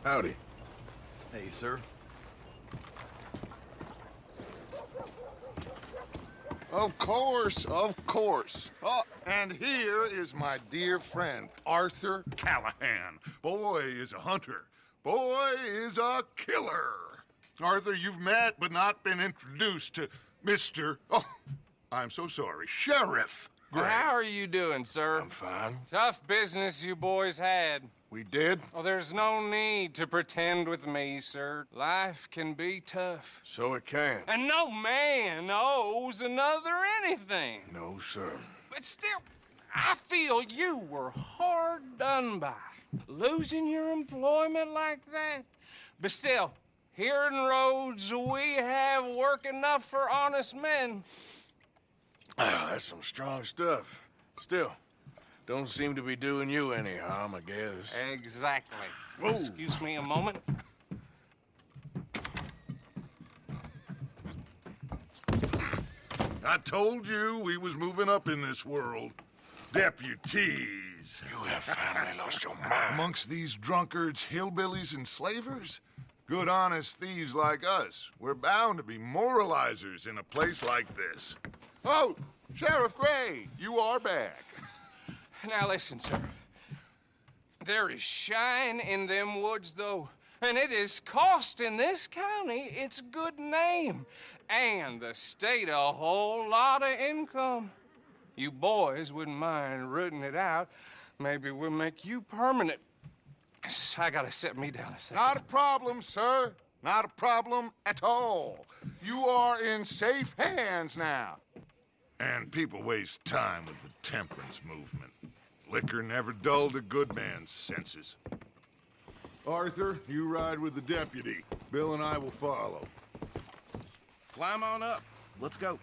Howdy. Hey, sir. Of course, of course. Oh, and here is my dear friend, Arthur Callahan. Boy is a hunter. Boy is a killer. Arthur, you've met but not been introduced to Mr. Oh, I'm so sorry, Sheriff Gray. How are you doing, sir? I'm fine. Tough business you boys had. We did? Oh, there's no need to pretend with me, sir. Life can be tough. So it can. And no man owes another anything. No, sir. But still, I feel you were hard done by. Losing your employment like that. But still, here in Rhodes, we have work enough for honest men. Ah, that's some strong stuff. Still, don't seem to be doing you any harm, I guess. Exactly. Whoa. Excuse me a moment. I told you we was moving up in this world. Deputies. You have finally lost your mind. Amongst these drunkards, hillbillies, and slavers? Good, honest thieves like us. We're bound to be moralizers in a place like this. Oh, Sheriff Gray, you are back. Now listen, sir. There is shine in them woods, though, and it is costing this county its good name and the state a whole lot of income. You boys wouldn't mind rooting it out. Maybe we'll make you permanent. I gotta sit me down a second. Not a problem, sir. Not a problem at all. You are in safe hands now. And people waste time with the temperance movement. Liquor never dulled a good man's senses. Arthur, you ride with the deputy. Bill and I will follow. Climb on up. Let's go.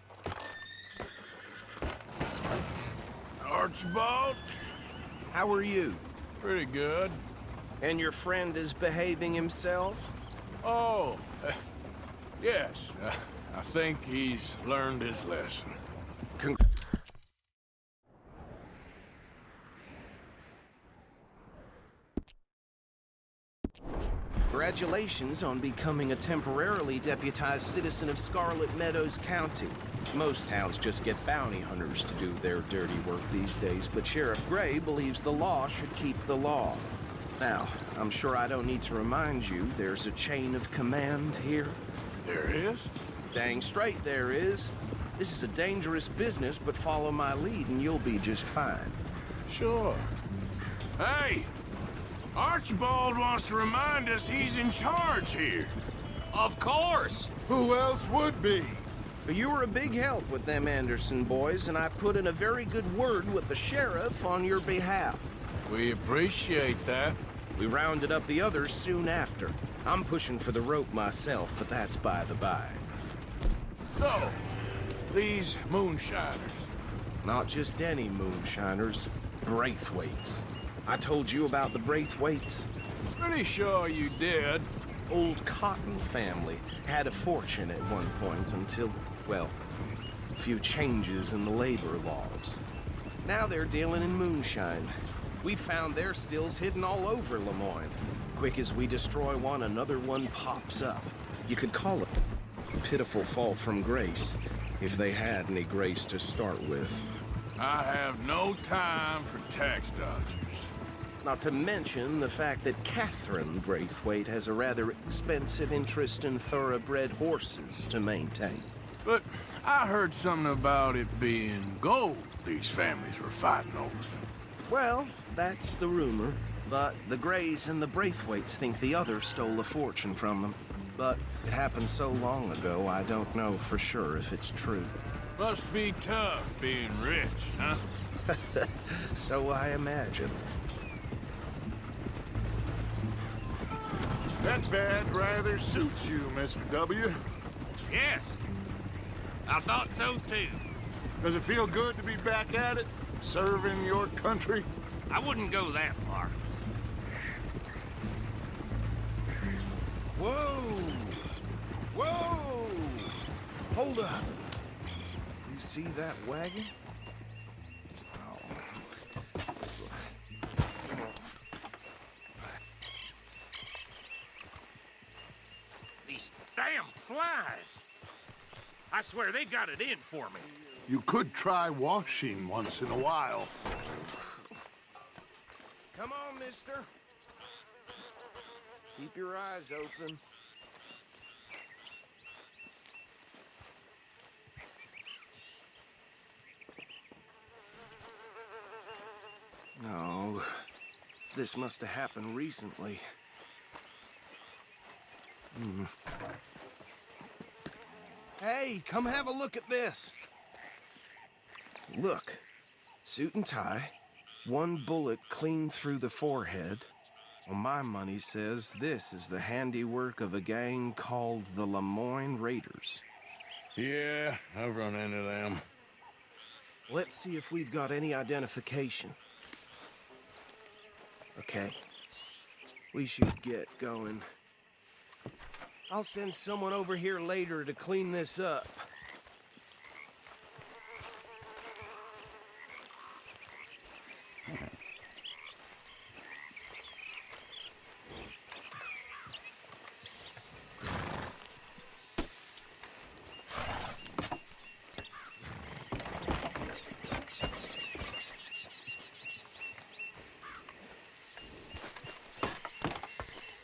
Archibald? How are you? Pretty good. And your friend is behaving himself? Oh, yes. I think he's learned his lesson. Congratulations on becoming a temporarily deputized citizen of Scarlet Meadows County. Most towns just get bounty hunters to do their dirty work these days, but Sheriff Gray believes the law should keep the law. Now, I'm sure I don't need to remind you there's a chain of command here. There is? Dang straight there is. This is a dangerous business, but follow my lead and you'll be just fine. Sure. Hey! Archibald wants to remind us he's in charge here. Of course. Who else would be? You were a big help with them Anderson boys, and I put in a very good word with the sheriff on your behalf. We appreciate that. We rounded up the others soon after. I'm pushing for the rope myself, but that's by the by. So, these moonshiners. Not just any moonshiners, Braithwaites. I told you about the Braithwaites. Pretty sure you did. Old Cotton family had a fortune at one point until, well, a few changes in the labor laws. Now they're dealing in moonshine. We found their stills hidden all over Lemoyne. Quick as we destroy one, another one pops up. You could call it a pitiful fall from grace, if they had any grace to start with. I have no time for tax dodgers. Not to mention the fact that Catherine Braithwaite has a rather expensive interest in thoroughbred horses to maintain. But I heard something about it being gold these families were fighting over. Well, that's the rumor. But the Grays and the Braithwaites think the other stole a fortune from them. But it happened so long ago, I don't know for sure if it's true. Must be tough being rich, huh? So I imagine. That bad rather suits you, Mr. W. Yes. I thought so, too. Does it feel good to be back at it, serving your country? I wouldn't go that far. Whoa! Whoa! Hold up. You see that wagon? Damn flies! I swear they got it in for me. You could try washing once in a while. Come on, mister. Keep your eyes open. No, this must have happened recently. Hey, come have a look at this. Look, suit and tie, one bullet clean through the forehead. Well, my money says this is the handiwork of a gang called the Lemoyne Raiders. Yeah, I've run into them. Let's see if we've got any identification. Okay. We should get going. I'll send someone over here later to clean this up.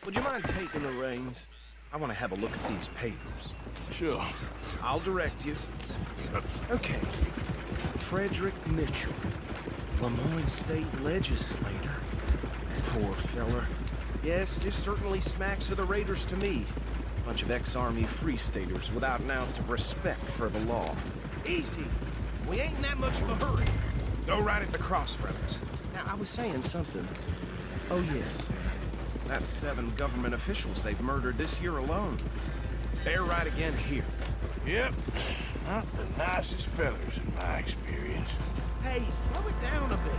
Would you mind taking the reins? I want to have a look at these papers. Sure. I'll direct you. Okay. Frederick Mitchell, Lemoyne State Legislator. Poor feller. Yes, this certainly smacks of the Raiders to me. Bunch of ex-Army Free Staters without an ounce of respect for the law. Easy. We ain't in that much of a hurry. Go right at the crossroads. Now, I was saying something. Oh, yes. That's 7 government officials they've murdered this year alone. They're right again here. Yep. Not the nicest fellas in my experience. Hey, slow it down a bit.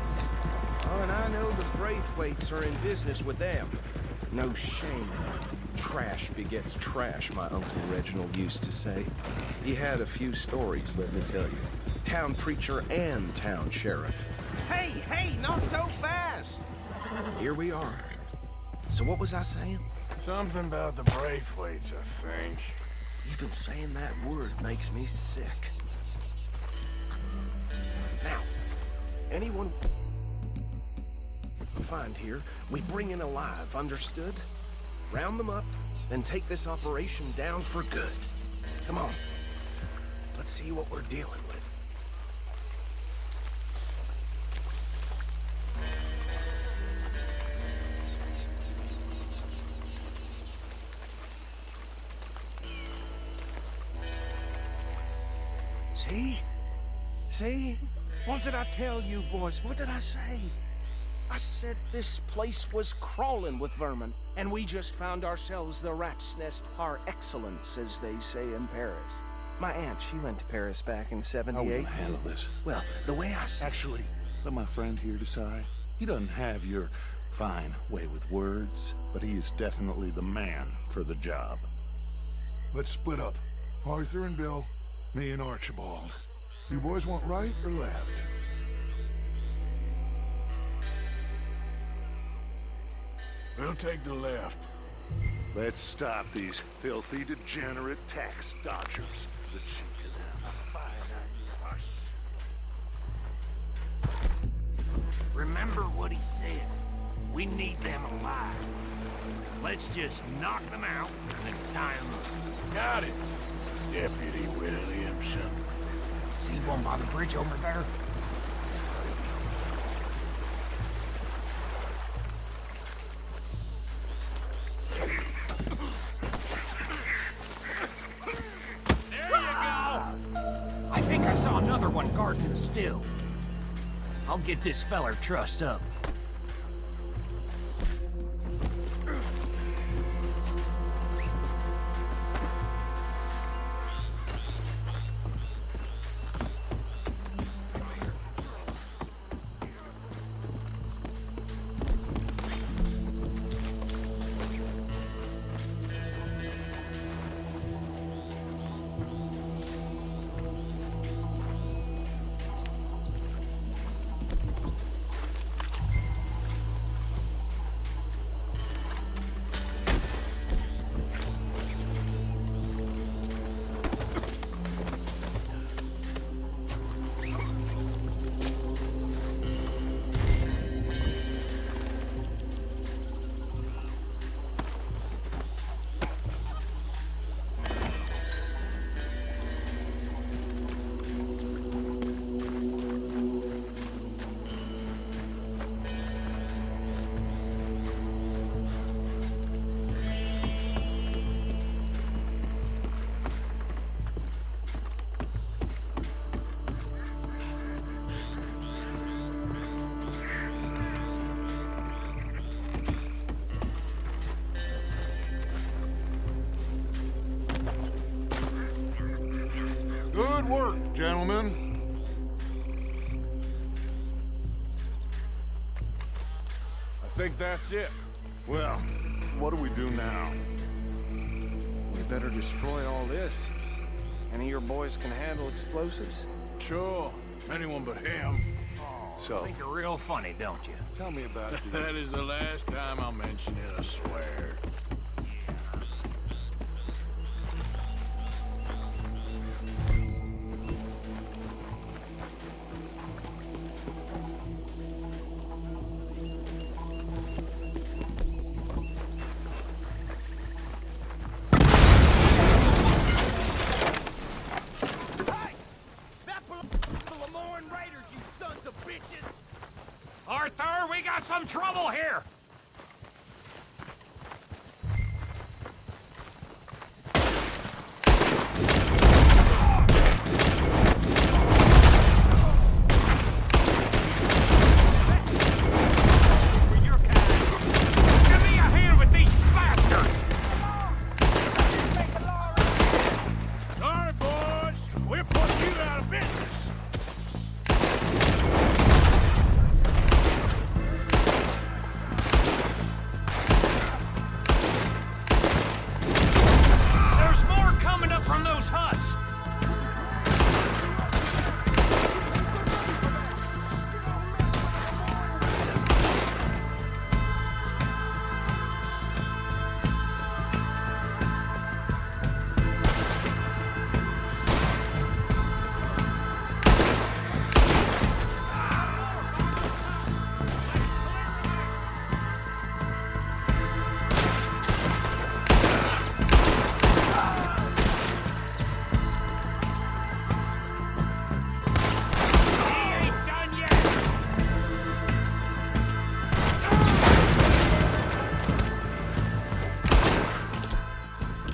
Oh, and I know the Braithwaites are in business with them. No shame. Trash begets trash, my Uncle Reginald used to say. He had a few stories, let me tell you. Town preacher and town sheriff. Hey, not so fast! Here we are. So what was I saying? Something about the Braithwaites, I think. Even saying that word makes me sick. Now, anyone we find here, we bring in alive, understood? Round them up, then take this operation down for good. Come on. Let's see what we're dealing with. See? What did I tell you, boys? What did I say? I said this place was crawling with vermin, and we just found ourselves the rat's nest par excellence, as they say in Paris. My aunt, she went to Paris back in '78. How will you handle this? Well, the way I said... Actually, let my friend here decide. He doesn't have your fine way with words, but he is definitely the man for the job. Let's split up. Arthur and Bill, me and Archibald. You boys want right or left? We'll take the left. Let's stop these filthy, degenerate tax dodgers. The cheek of them. Remember what he said. We need them alive. Let's just knock them out and then tie them up. Got it, Deputy Williamson. See one by the bridge over there? There you go! I think I saw another one guarding the still. I'll get this feller trussed up. gentlemen. I think that's it. Well, what do we do now? We better destroy all this. Any of your boys can handle explosives? Sure. Anyone but him. So, Think you're real funny, don't you? tell me about the... That is the last time I'll mention it, I swear. Arthur, we got some trouble here! Give me a hand with these bastards! Sorry, boys. We're putting you out of business. There's more coming up from those huts! He ain't done yet!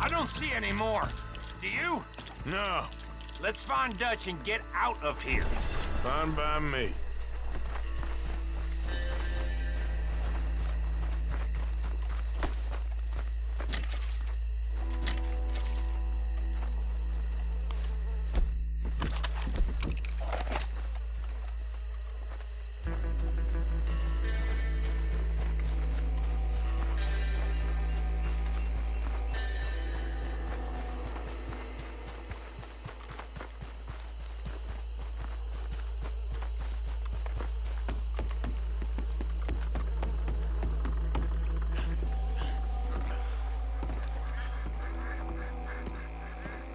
I don't see any more. Do you? No, Let's find Dutch and get out of here. fine by me.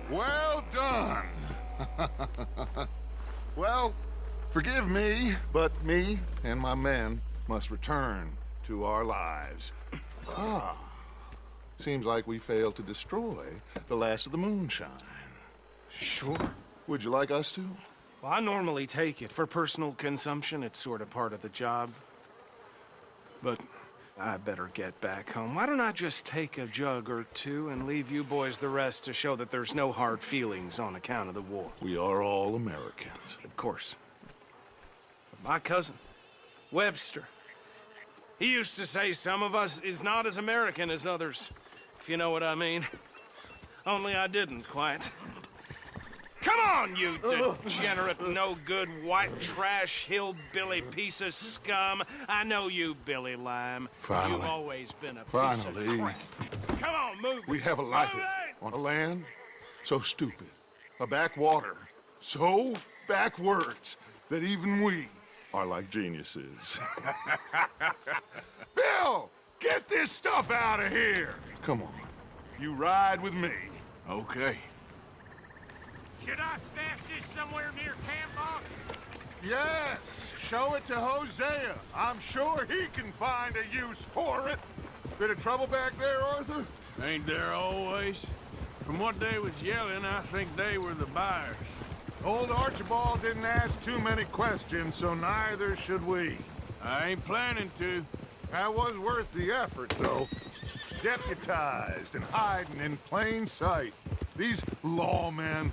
Well done. Well, forgive me, but me and my men must return to our lives. Ah, seems like we failed to destroy the last of the moonshine. Sure. Would you like us to? Well, I normally take it. For personal consumption, it's sort of part of the job. But I better get back home. Why don't I just take a jug or two and leave you boys the rest to show that there's no hard feelings on account of the war? We are all Americans. Of course. But my cousin, Webster, he used to say some of us is not as American as others, if you know what I mean. Only I didn't quite. Come on, you degenerate, no-good, white trash, hillbilly piece of scum. I know you, Billy Lime. Finally. You've always been a piece Finally. of crap. Come on, move. We have a life Move it! on a land so stupid, a backwater so backwards that even we are like geniuses. Bill, get this stuff out of here. Come on, you ride with me. Okay. Should I stash this somewhere near camp, boss? Yes, show it to Hosea. I'm sure he can find a use for it. Bit of trouble back there, Arthur? Ain't there always? From what they was yelling, I think they were the buyers. Old Archibald didn't ask too many questions, so neither should we. I ain't planning to. That was worth the effort, though. Deputized and hiding in plain sight. These lawmen,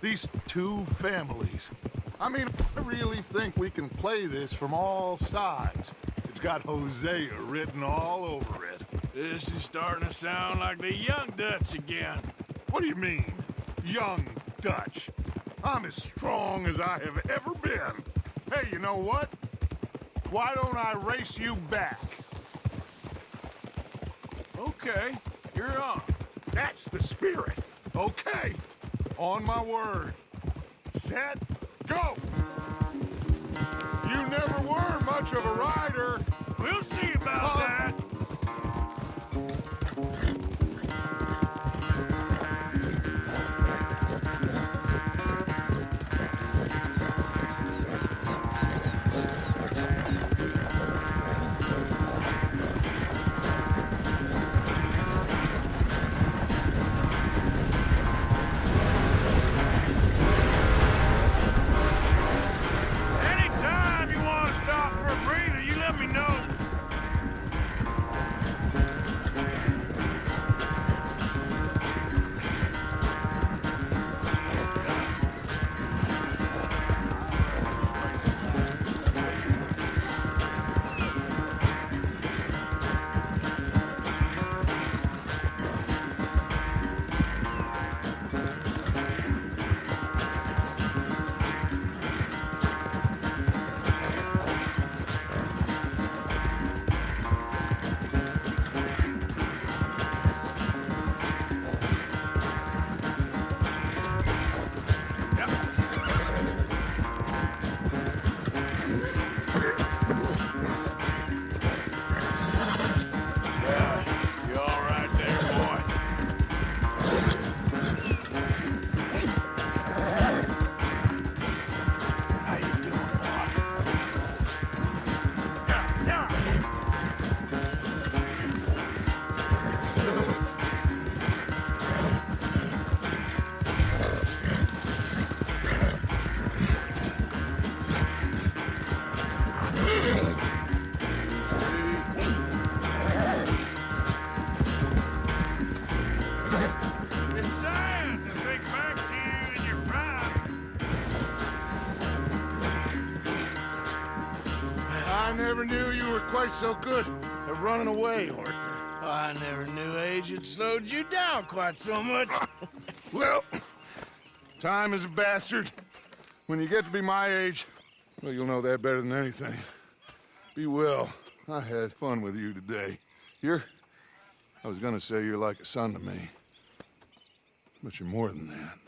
these two families. I mean, I really think we can play this from all sides. It's got Hosea written all over it. This is starting to sound like the young Dutch again. What do you mean, young Dutch? I'm as strong as I have ever been. Hey, you know what? Why don't I race you back? Okay, you're on. That's the spirit. Okay, on my word. Set, go! You never were much of a rider. We'll see about that. Anytime you want to stop for a breather, you let me know. You all right there, boy? How you doing, boy? It's sad to think back to you in your prime. I never knew you were quite so good at running away, Arthur. I never knew age had slowed you down quite so much. Well, time is a bastard. When you get to be my age, well, you'll know that better than anything. Be well. I had fun with you today. I was gonna say you're like a son to me. But you're more than that.